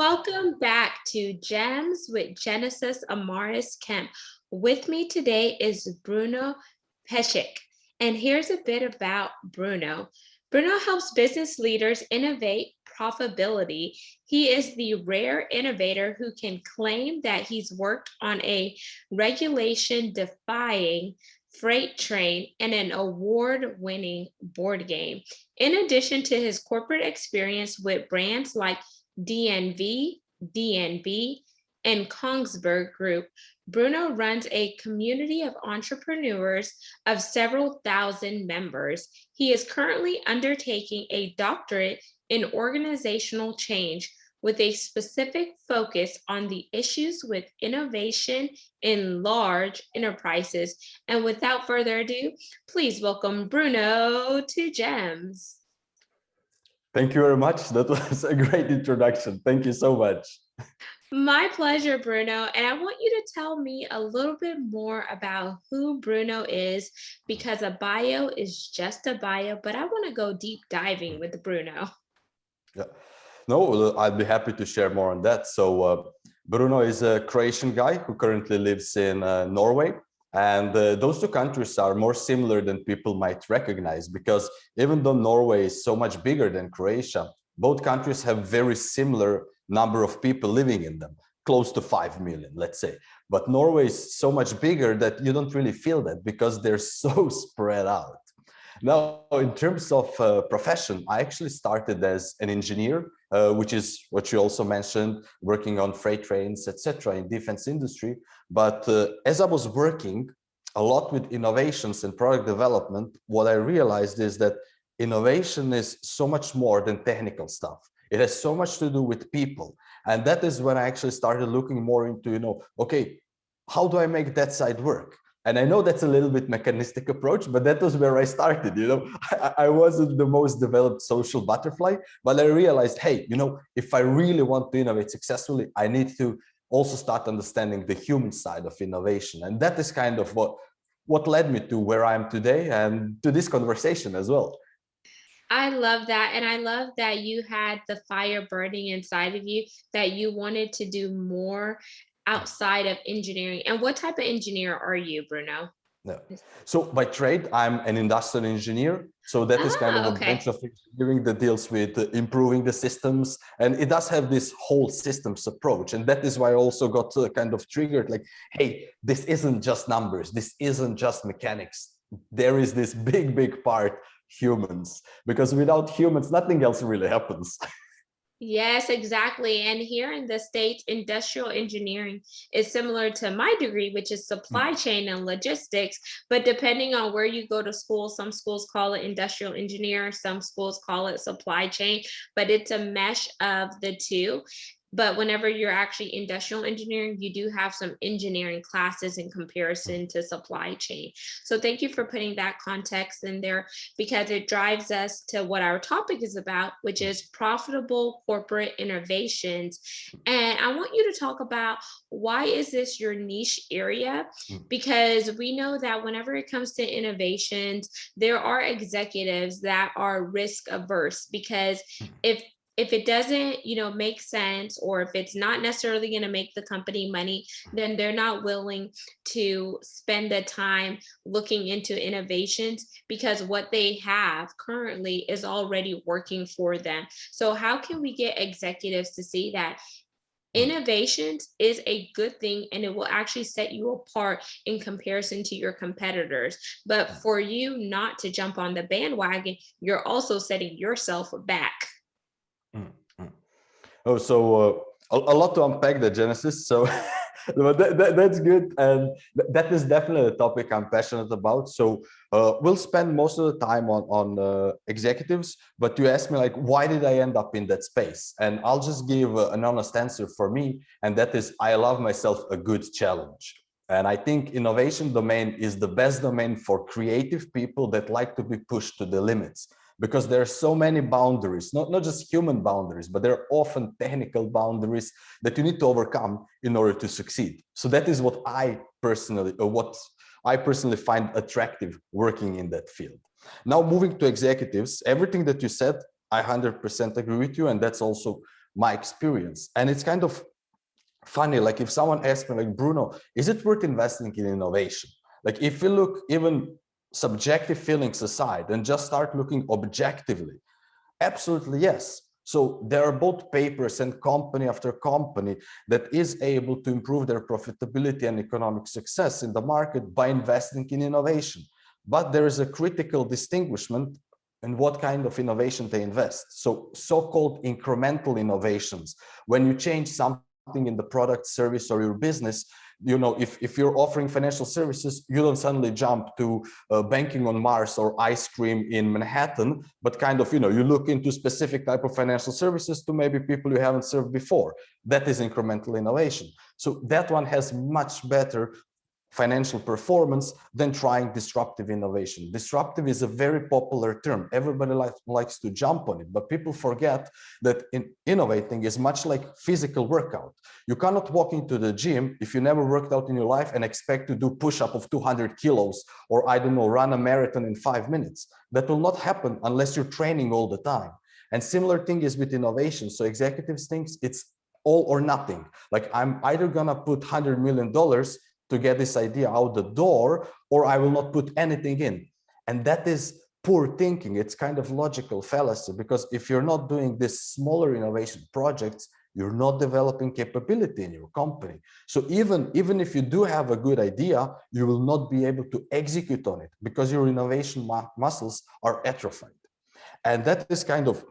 Welcome back to Gems with Genesis Amaris Kemp. With me today is Bruno Pešec. And here's a bit about Bruno. Bruno helps business leaders innovate profitability. He is the rare innovator who can claim that he's worked on a regulation-defying freight train and an award-winning board game. In addition to his corporate experience with brands like DNV, DNB, and Kongsberg Group, Bruno runs a community of entrepreneurs of several thousand members. He is currently undertaking a doctorate in organizational change with a specific focus on the issues with innovation in large enterprises. And without further ado, please welcome Bruno to GEMS. Thank you very much. That was a great introduction. Thank you so much. My pleasure, Bruno. And I want you to tell me a little bit more about who Bruno is, because a bio is just a bio, but I want to go deep diving with Bruno. Yeah. No, I'd be happy to share more on that. So Bruno is a Croatian guy who currently lives in Norway. And those two countries are more similar than people might recognize, because even though Norway is so much bigger than Croatia, both countries have very similar number of people living in them, close to 5 million, let's say. But Norway is so much bigger that you don't really feel that because they're so spread out. Now, in terms of profession, I actually started as an engineer, which is what you also mentioned, working on freight trains, etc., in defense industry. But as I was working a lot with innovations and product development, what I realized is that innovation is so much more than technical stuff. It has so much to do with people. And that is when I actually started looking more into, okay, how do I make that side work? And I know that's a little bit mechanistic approach, but that was where I started. I wasn't the most developed social butterfly, but I realized, hey, if I really want to innovate successfully, I need to also start understanding the human side of innovation. And that is kind of what led me to where I am today and to this conversation as well. I love that. And I love that you had the fire burning inside of you, that you wanted to do more outside of engineering. And what type of engineer are you, Bruno? Yeah. So by trade, I'm an industrial engineer. So that is kind of a branch of engineering that deals with improving the systems. And it does have this whole systems approach. And that is why I also got kind of triggered like, hey, this isn't just numbers. This isn't just mechanics. There is this big part, humans, because without humans, nothing else really happens. Yes, exactly. And here in the States, industrial engineering is similar to my degree, which is supply chain and logistics. But depending on where you go to school, some schools call it industrial engineer, some schools call it supply chain, but it's a mesh of the two. But whenever you're actually industrial engineering, you do have some engineering classes in comparison to supply chain. So thank you for putting that context in there, because it drives us to what our topic is about, which is profitable corporate innovations. And I want you to talk about, why is this your niche area? Because we know that whenever it comes to innovations, there are executives that are risk averse, because if it doesn't, make sense, or if it's not necessarily going to make the company money, then they're not willing to spend the time looking into innovations, because what they have currently is already working for them. So how can we get executives to see that innovations is a good thing and it will actually set you apart in comparison to your competitors? But for you not to jump on the bandwagon, you're also setting yourself back. Oh, so a lot to unpack there, Genesis. So that's good. And that is definitely a topic I'm passionate about. So we'll spend most of the time on executives, but you asked me like, why did I end up in that space? And I'll just give an honest answer for me. And that is, I love myself a good challenge. And I think innovation domain is the best domain for creative people that like to be pushed to the limits, because there are so many boundaries, not just human boundaries, but there are often technical boundaries that you need to overcome in order to succeed. So that is what I personally find attractive working in that field. Now, moving to executives, everything that you said, I 100% agree with you. And that's also my experience. And it's kind of funny, like if someone asks me, like, Bruno, is it worth investing in innovation? Like if you look even subjective feelings aside and just start looking objectively, absolutely yes. So there are both papers and company after company that is able to improve their profitability and economic success in the market by investing in innovation. But there is a critical distinguishment in what kind of innovation they invest. So so-called incremental innovations, when you change something in the product, service, or your business, you know, if you're offering financial services, you don't suddenly jump to banking on Mars or ice cream in Manhattan, but kind of, you know, you look into specific type of financial services to maybe people you haven't served before. That is incremental innovation. So that one has much better financial performance than trying disruptive innovation. Disruptive is a very popular term. Everybody likes to jump on it, but people forget that innovating is much like physical workout. You cannot walk into the gym if you never worked out in your life and expect to do push-up of 200 kilos or, I don't know, run a marathon in 5 minutes. That will not happen unless you're training all the time. And similar thing is with innovation. So executives think it's all or nothing. Like I'm either gonna put $100 million to get this idea out the door, or I will not put anything in. And that is poor thinking. It's kind of logical fallacy, because if you're not doing this smaller innovation projects, you're not developing capability in your company. So even if you do have a good idea, you will not be able to execute on it because your innovation muscles are atrophied. And that is kind of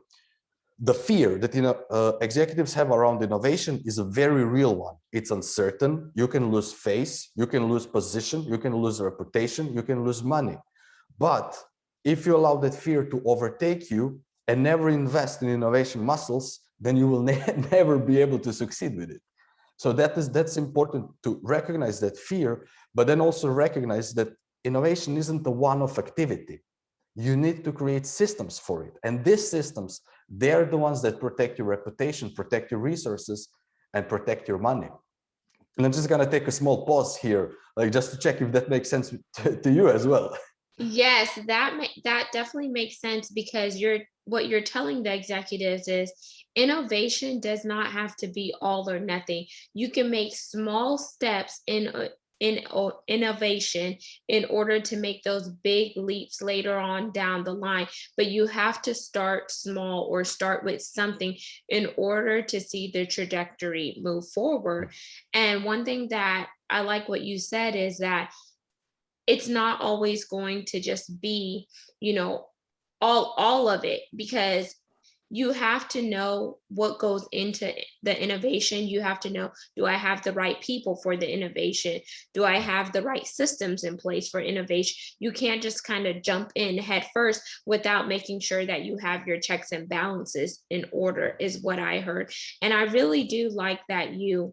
the fear that executives have around innovation is a very real one. It's uncertain. You can lose face, you can lose position, you can lose reputation, you can lose money. But if you allow that fear to overtake you and never invest in innovation muscles, then you will never be able to succeed with it. So that's important to recognize that fear, but then also recognize that innovation isn't a one-off activity. You need to create systems for it. And these systems, they're the ones that protect your reputation, protect your resources, and protect your money. And I'm just going to take a small pause here, like just to check if that makes sense to you as well. Yes, that definitely makes sense, because what you're telling the executives is innovation does not have to be all or nothing. You can make small steps in innovation in order to make those big leaps later on down the line. But you have to start small or start with something in order to see the trajectory move forward. And one thing that I like what you said is that it's not always going to just be, you know, all of it, because you have to know what goes into the innovation. You have to know, do I have the right people for the innovation? Do I have the right systems in place for innovation? You can't just kind of jump in head first without making sure that you have your checks and balances in order, is what I heard. And I really do like that you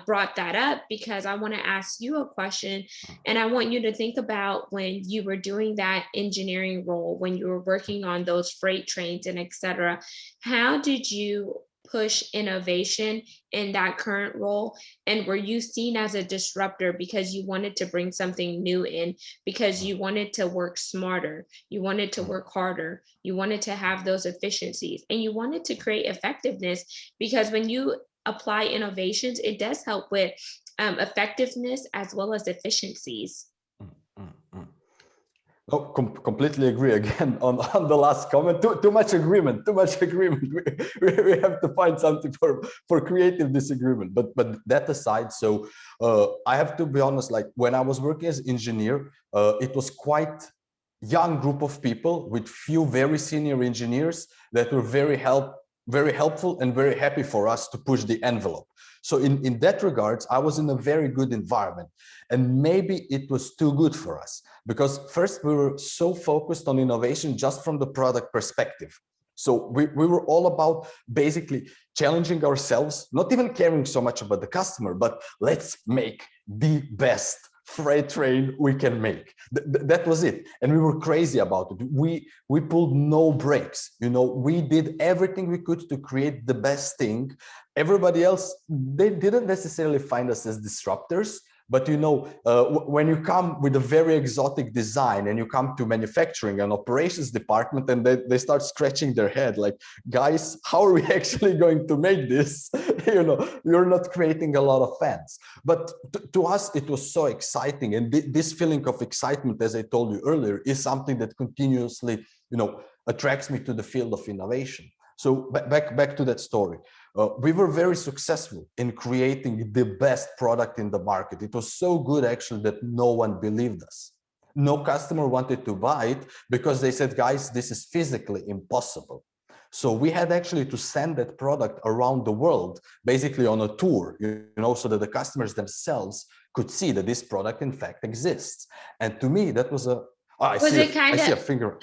brought that up, because I want to ask you a question, and I want you to think about when you were doing that engineering role, when you were working on those freight trains and etc. How did you push innovation in that current role? And were you seen as a disruptor because you wanted to bring something new in, because you wanted to work smarter, you wanted to work harder, you wanted to have those efficiencies, and you wanted to create effectiveness? Because when you apply innovations, it does help with effectiveness as well as efficiencies. Oh, completely agree again on the last comment. Too much agreement, too much agreement. We have to find something for creative disagreement. But that aside, so I have to be honest, like when I was working as engineer, it was quite young group of people with few very senior engineers that were very helpful and very happy for us to push the envelope. So in that regards, I was in a very good environment, and maybe it was too good for us, because first we were so focused on innovation just from the product perspective. So we were all about basically challenging ourselves, not even caring so much about the customer, but let's make the best freight train we can make. That was it. And we were crazy about it. We pulled no brakes. You know, we did everything we could to create the best thing. Everybody else, they didn't necessarily find us as disruptors, But when you come with a very exotic design and you come to manufacturing and operations department, and they start scratching their head like, guys, how are we actually going to make this? You're not creating a lot of fans. But to us, it was so exciting. And this feeling of excitement, as I told you earlier, is something that continuously, attracts me to the field of innovation. So back to that story. We were very successful in creating the best product in the market. It was so good, actually, that no one believed us. No customer wanted to buy it because they said, guys, this is physically impossible. So we had actually to send that product around the world, basically on a tour, so that the customers themselves could see that this product, in fact, exists. And to me, that was I see a finger.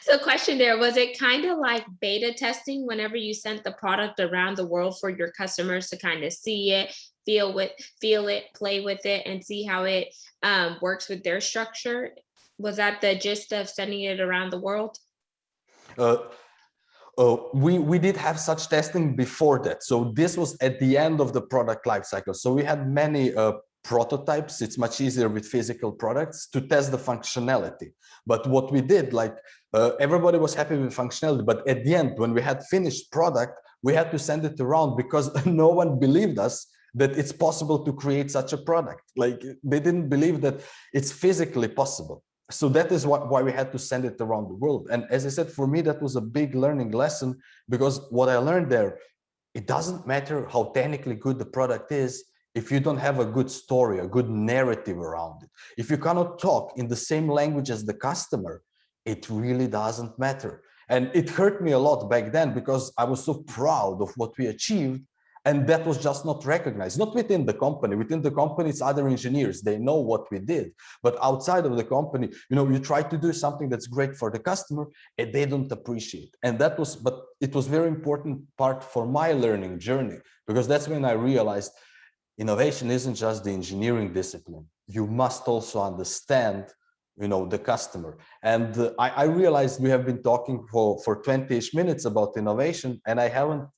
So question there, was it kind of like beta testing whenever you sent the product around the world for your customers to kind of see it, feel it, play with it, and see how it works with their structure? Was that the gist of sending it around the world? We did have such testing before that. So this was at the end of the product lifecycle. So we had many prototypes. It's much easier with physical products to test the functionality. But what we did, everybody was happy with functionality, but at the end, when we had finished product, we had to send it around because no one believed us that it's possible to create such a product. They didn't believe that it's physically possible. So that is why we had to send it around the world. And as I said, for me, that was a big learning lesson, because what I learned there, it doesn't matter how technically good the product is, if you don't have a good story, a good narrative around it. If you cannot talk in the same language as the customer, it really doesn't matter. And it hurt me a lot back then because I was so proud of what we achieved, and that was just not recognized, not within the company. Within the company, it's other engineers, they know what we did. But outside of the company, you try to do something that's great for the customer and they don't appreciate. And but it was very important part for my learning journey, because that's when I realized innovation isn't just the engineering discipline. You must also understand, the customer. And I realized we have been talking for 20-ish minutes about innovation, and I haven't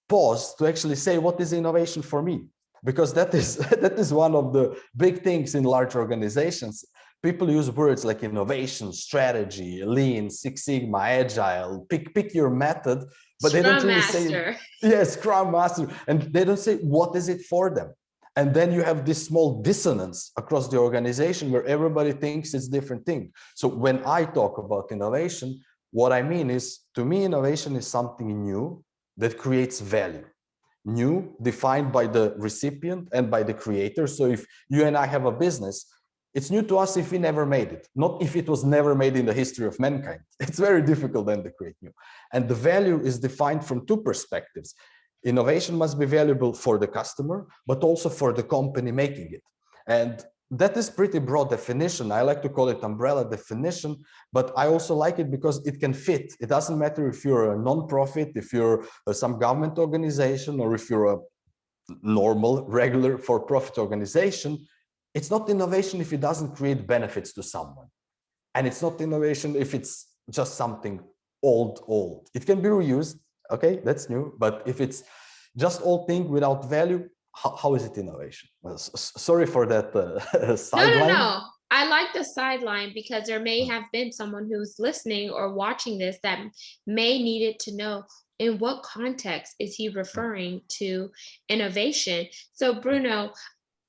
paused to actually say what is innovation for me, because that is one of the big things in large organizations. People use words like innovation, strategy, lean, Six Sigma, agile, pick your method, but they don't really say, yes, Scrum Master, and they don't say what is it for them. And then you have this small dissonance across the organization where everybody thinks it's different thing. So when I talk about innovation, what I mean is, to me, innovation is something new that creates value. New, defined by the recipient and by the creator. So if you and I have a business, it's new to us if we never made it, not if it was never made in the history of mankind. It's very difficult then to create new. And the value is defined from two perspectives. Innovation must be valuable for the customer, but also for the company making it. And that is pretty broad definition. I like to call it umbrella definition, but I also like it because it can fit. It doesn't matter if you're a non-profit, if you're some government organization, or if you're a normal, regular, for-profit organization. It's not innovation if it doesn't create benefits to someone. And it's not innovation if it's just something old. It can be reused, okay, that's new. But if it's just old thing without value, how is it innovation? Well, sorry for that sideline. No. I like the sideline because there may have been someone who's listening or watching this that may need it to know, in what context is he referring to innovation? So Bruno,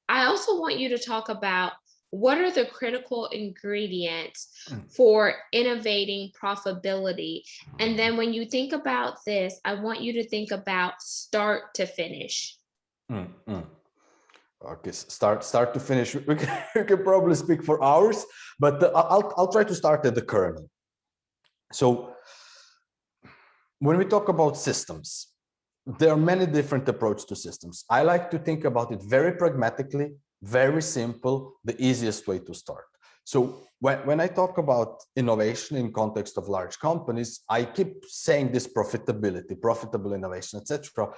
I also want you to talk about, what are the critical ingredients for innovating profitability? And then when you think about this, I want you to think about start to finish. Okay, start to finish. We can probably speak for hours, but I'll try to start at the kernel. So when we talk about systems, there are many different approaches to systems. I like to think about it very pragmatically, very simple, the easiest way to start. So when I talk about innovation in context of large companies, I keep saying this profitability, profitable innovation, etc.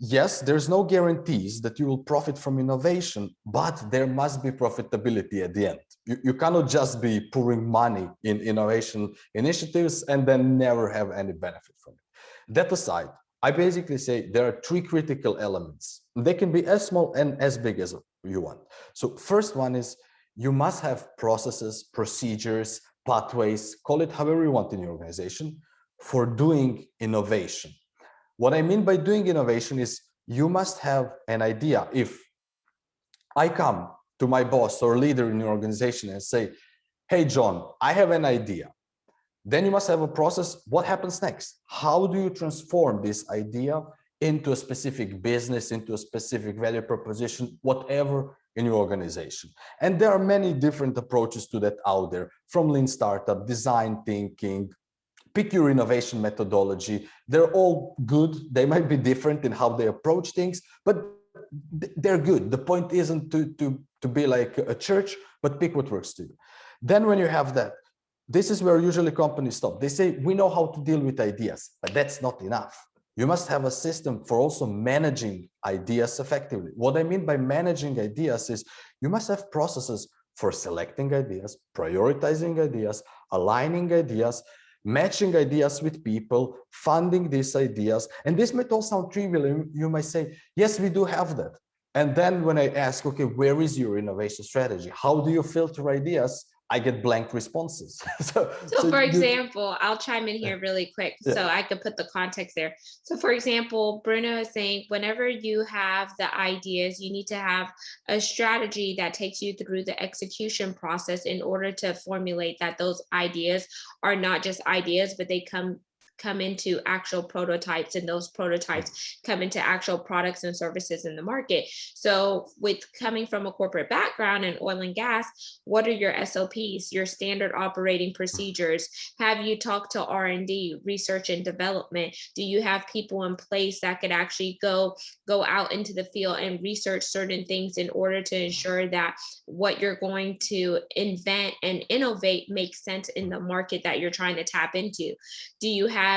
Yes, there's no guarantees that you will profit from innovation, but there must be profitability at the end. You cannot just be pouring money in innovation initiatives and then never have any benefit from it. That aside, I basically say there are three critical elements. They can be as small and as big as you want. So first one is you must have processes, procedures, pathways, call it however you want in your organization, for doing innovation. What I mean by doing innovation is you must have an idea. If I come to my boss or leader in your organization and say, hey, John, I have an idea. Then you must have a process. What happens next? How do you transform this idea into a specific business, into a specific value proposition, whatever in your organization? And there are many different approaches to that out there, from lean startup, design thinking, pick your innovation methodology. They're all good. They might be different in how they approach things, but they're good. The point isn't to be like a church, but pick what works to you. Then when you have that, this is where usually companies stop. They say, we know how to deal with ideas, but that's not enough. You must have a system for also managing ideas effectively. What I mean by managing ideas is you must have processes for selecting ideas, prioritizing ideas, aligning ideas, matching ideas with people, funding these ideas. And this might all sound trivial. You might say, yes, we do have that. And then when I ask, okay, where is your innovation strategy? How do you filter ideas? I get blank responses. So for example, I'll chime in here really quick so I could put the context there. So for example, Bruno is saying whenever you have the ideas, you need to have a strategy that takes you through the execution process in order to formulate that those ideas are not just ideas, but they come into actual prototypes, and those prototypes come into actual products and services in the market. So with coming from a corporate background in oil and gas, what are your SOPs, your standard operating procedures? Have you talked to R&D, research and development? Do you have people in place that could actually go out into the field and research certain things in order to ensure that what you're going to invent and innovate makes sense in the market that you're trying to tap into? Do you have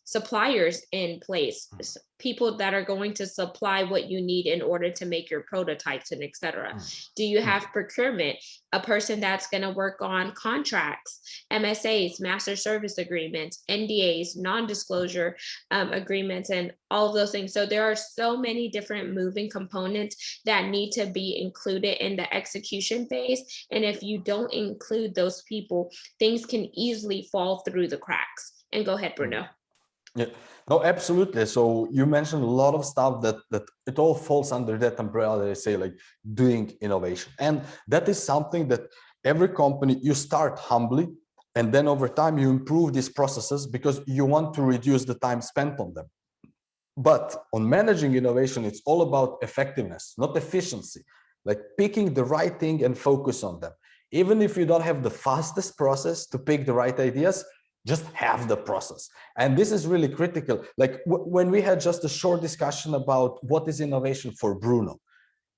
suppliers in place, people that are going to supply what you need in order to make your prototypes and etc.? Do you have procurement, a person that's going to work on contracts, MSAs, master service agreements, NDAs, non-disclosure agreements, and all of those things? So there are so many different moving components that need to be included in the execution phase. And if you don't include those people, things can easily fall through the cracks. And go ahead, Bruno. Yeah, no, absolutely. So you mentioned a lot of stuff that it all falls under that umbrella. They say like doing innovation, and that is something that every company, you start humbly, and then over time you improve these processes because you want to reduce the time spent on them. But on managing innovation, it's all about effectiveness, not efficiency. Like picking the right thing and focus on them. Even if you don't have the fastest process to pick the right ideas, just have the process. And this is really critical. Like when we had just a short discussion about what is innovation for Bruno,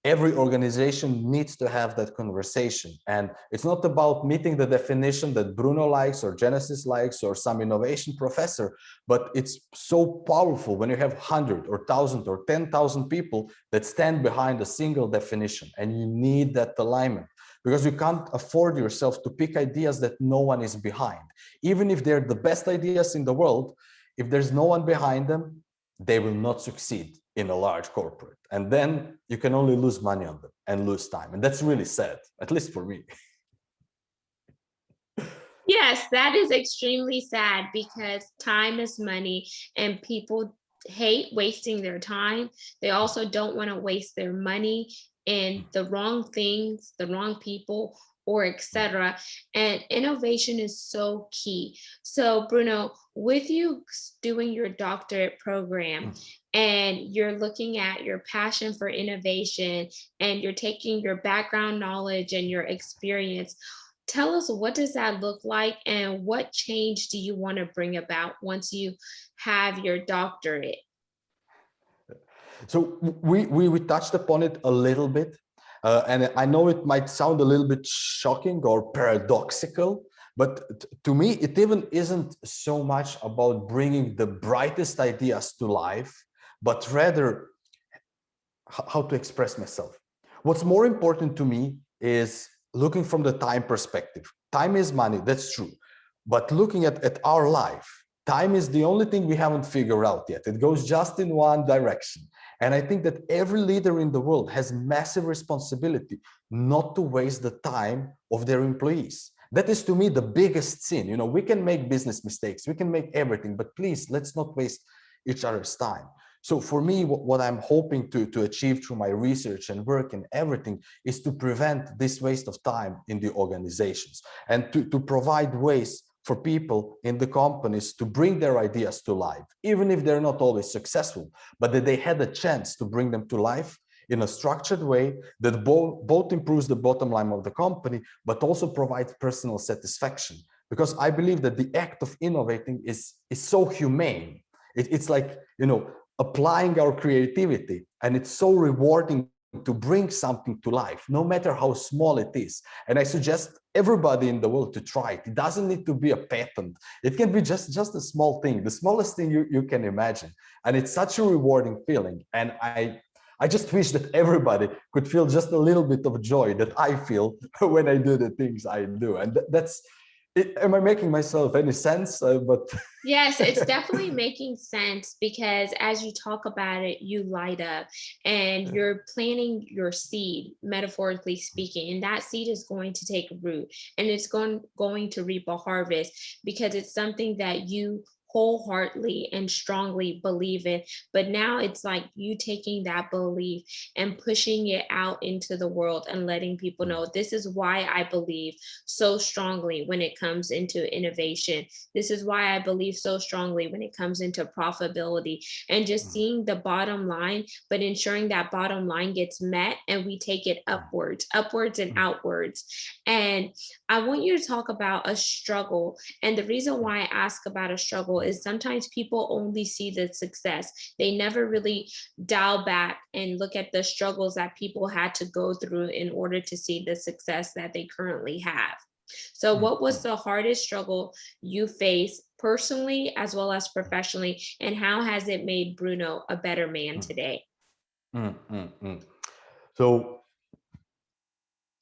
every organization needs to have that conversation. And it's not about meeting the definition that Bruno likes or Genesis likes or some innovation professor, but it's so powerful when you have 100 or 1,000 or 10,000 people that stand behind a single definition, and you need that alignment. Because you can't afford yourself to pick ideas that no one is behind. Even if they're the best ideas in the world, if there's no one behind them, they will not succeed in a large corporate. And then you can only lose money on them and lose time. And that's really sad, at least for me. Yes, that is extremely sad because time is money and people hate wasting their time. They also don't want to waste their money in the wrong things, the wrong people, or etc. And innovation is so key. So Bruno, with you doing your doctorate program and you're looking at your passion for innovation and you're taking your background knowledge and your experience, tell us, what does that look like and what change do you want to bring about once you have your doctorate? So we touched upon it a little bit, and I know it might sound a little bit shocking or paradoxical, but to me, it even isn't so much about bringing the brightest ideas to life, but rather how to express myself. What's more important to me is looking from the time perspective. Time is money, that's true. But looking at our life, time is the only thing we haven't figured out yet. It goes just in one direction. And I think that every leader in the world has massive responsibility not to waste the time of their employees. That is, to me, the biggest sin. You know, we can make business mistakes, we can make everything, but please, let's not waste each other's time. So for me, what I'm hoping to achieve through my research and work and everything is to prevent this waste of time in the organizations, and to provide ways for people in the companies to bring their ideas to life, even if they're not always successful, but that they had a chance to bring them to life in a structured way that both improves the bottom line of the company, but also provides personal satisfaction. Because I believe that the act of innovating is so humane. It's like, you know, applying our creativity, and it's so rewarding to bring something to life, no matter how small it is. And I suggest everybody in the world to try it. It doesn't need to be a patent. It can be just a small thing, the smallest thing you can imagine. And it's such a rewarding feeling. And I just wish that everybody could feel just a little bit of joy that I feel when I do the things I do. And that's it. Am I making myself any sense? But Yes, it's definitely making sense because as you talk about it, you light up and you're planting your seed, metaphorically speaking, and that seed is going to take root and it's going to reap a harvest because it's something that you wholeheartedly and strongly believe in. But now it's like you taking that belief and pushing it out into the world and letting people know this is why I believe so strongly when it comes into innovation. This is why I believe so strongly when it comes into profitability and just seeing the bottom line, but ensuring that bottom line gets met and we take it upwards and outwards. And I want you to talk about a struggle. And the reason why I ask about a struggle is sometimes people only see the success. They never really dial back and look at the struggles that people had to go through in order to see the success that they currently have. So, what was the hardest struggle you faced personally as well as professionally, and how has it made Bruno a better man today? So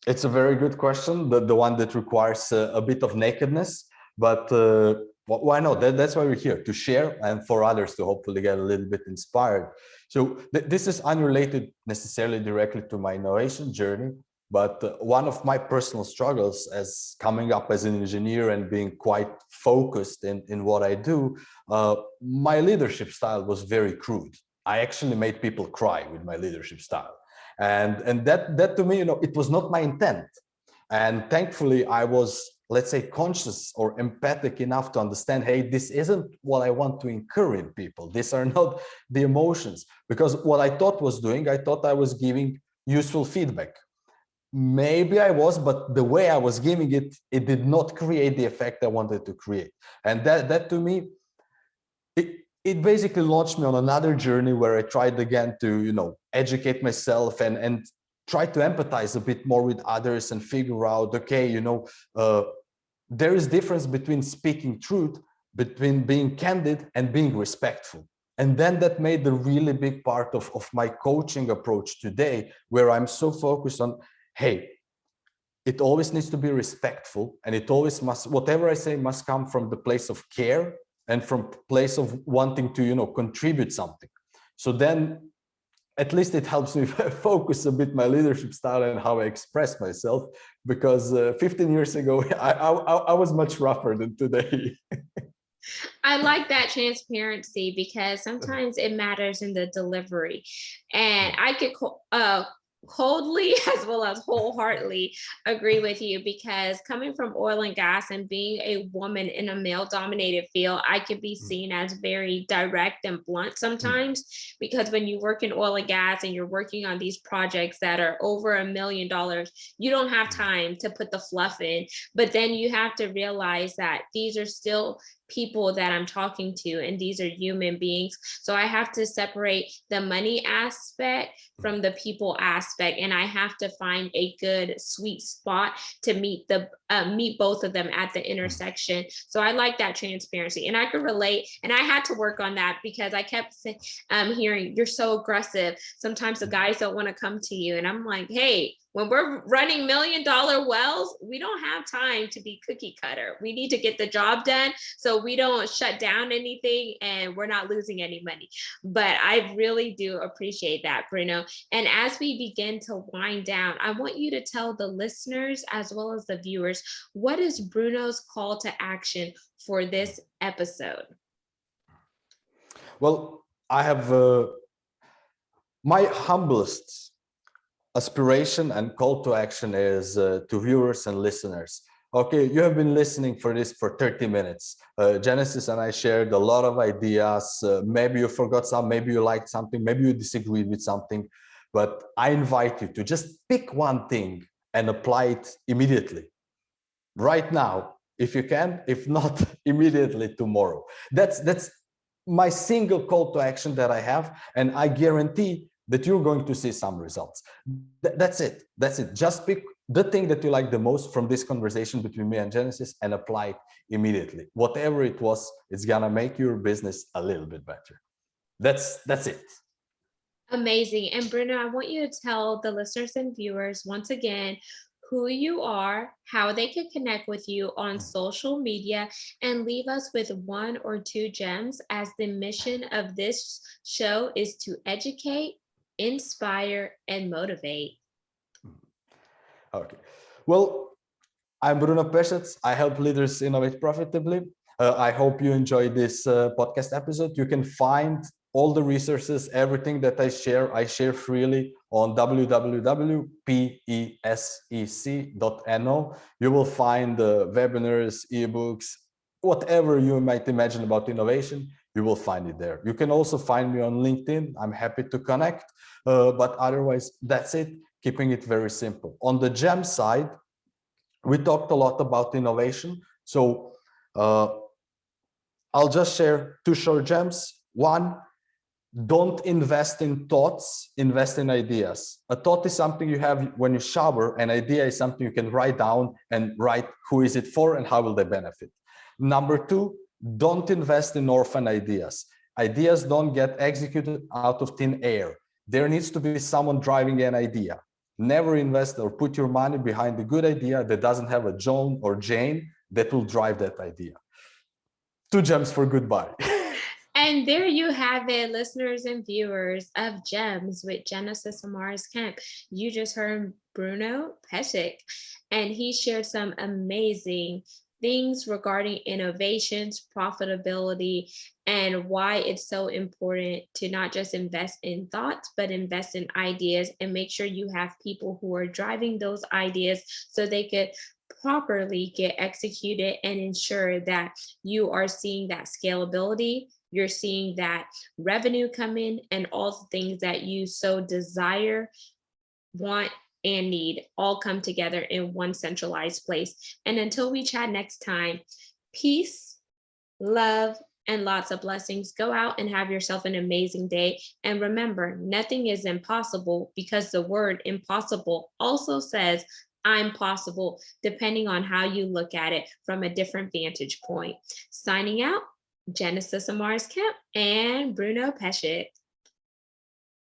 it's a very good question, the one that requires a bit of nakedness, but why not? That's why we're here, to share and for others to hopefully get a little bit inspired. So this is unrelated necessarily directly to my innovation journey, but one of my personal struggles as coming up as an engineer and being quite focused in what I do, my leadership style was very crude. I actually made people cry with my leadership style. And that to me, you know, it was not my intent. And thankfully, I was, let's say, conscious or empathic enough to understand, hey, this isn't what I want to incur in people. These are not the emotions. Because what I thought was doing, I thought I was giving useful feedback. Maybe I was, but the way I was giving it, it did not create the effect I wanted to create. And that to me, it basically launched me on another journey where I tried again to, you know, educate myself and try to empathize a bit more with others and figure out, okay, you know, there is difference between speaking truth, between being candid and being respectful. And then that made a really big part of my coaching approach today, where I'm so focused on, hey, it always needs to be respectful, and it always must, whatever I say must come from the place of care and from place of wanting to, you know, contribute something. So then at least it helps me focus a bit my leadership style and how I express myself, because 15 years ago, I was much rougher than today. I like that transparency because sometimes it matters in the delivery. And I could coldly as well as wholeheartedly agree with you because coming from oil and gas and being a woman in a male dominated field, I could be seen as very direct and blunt sometimes because when you work in oil and gas and you're working on these projects that are over $1 million, you don't have time to put the fluff in. But then you have to realize that these are still people that I'm talking to, and these are human beings. So I have to separate the money aspect from the people aspect, and I have to find a good sweet spot to meet both of them at the intersection. So I like that transparency, and I could relate. And I had to work on that because I kept hearing you're so aggressive. Sometimes the guys don't want to come to you, and I'm like, hey, When we're running $1 million wells, we don't have time to be cookie cutter. We need to get the job done so we don't shut down anything and we're not losing any money. But I really do appreciate that, Bruno. And as we begin to wind down, I want you to tell the listeners as well as the viewers, what is Bruno's call to action for this episode? Well, I have my humblest aspiration and call to action is to viewers and listeners. Okay, you have been listening for this for 30 minutes. Genesis and I shared a lot of ideas. Maybe you forgot some, maybe you liked something, maybe you disagreed with something, but I invite you to just pick one thing and apply it immediately. Right now, if you can, if not, immediately tomorrow. That's my single call to action that I have, and I guarantee that you're going to see some results. That's it. Just pick the thing that you like the most from this conversation between me and Genesis and apply it immediately. Whatever it was, it's gonna make your business a little bit better. That's it. Amazing. And Bruno, I want you to tell the listeners and viewers once again who you are, how they can connect with you on social media, and leave us with 1 or 2 gems, as the mission of this show is to educate, inspire, and motivate. Okay. Well, I'm Bruno Pešec. I help leaders innovate profitably. I hope you enjoyed this podcast episode. You can find all the resources, everything that I share freely on www.pesec.no. You will find webinars, ebooks, whatever you might imagine about innovation, you will find it there. You can also find me on LinkedIn. I'm happy to connect, but otherwise, that's it, keeping it very simple. On the gem side, we talked a lot about innovation. So I'll just share 2 short gems. One, don't invest in thoughts, invest in ideas. A thought is something you have when you shower. An idea is something you can write down and write who is it for and how will they benefit. Number 2, don't invest in orphan ideas. Ideas don't get executed out of thin air. There needs to be someone driving an idea. Never invest or put your money behind a good idea that doesn't have a John or Jane that will drive that idea. 2 gems for goodbye. And there you have it, listeners and viewers of Gems with Genesis Amaris Kemp. You just heard Bruno Pešec, and he shared some amazing things regarding innovations, profitability, and why it's so important to not just invest in thoughts, but invest in ideas and make sure you have people who are driving those ideas so they could properly get executed and ensure that you are seeing that scalability, you're seeing that revenue come in, and all the things that you so desire, want, and need all come together in one centralized place. And until we chat next time, peace, love, and lots of blessings. Go out and have yourself an amazing day. And remember, nothing is impossible, because the word impossible also says I'm possible, depending on how you look at it from a different vantage point. Signing out, Genesis Amaris Kemp and Bruno Pešec.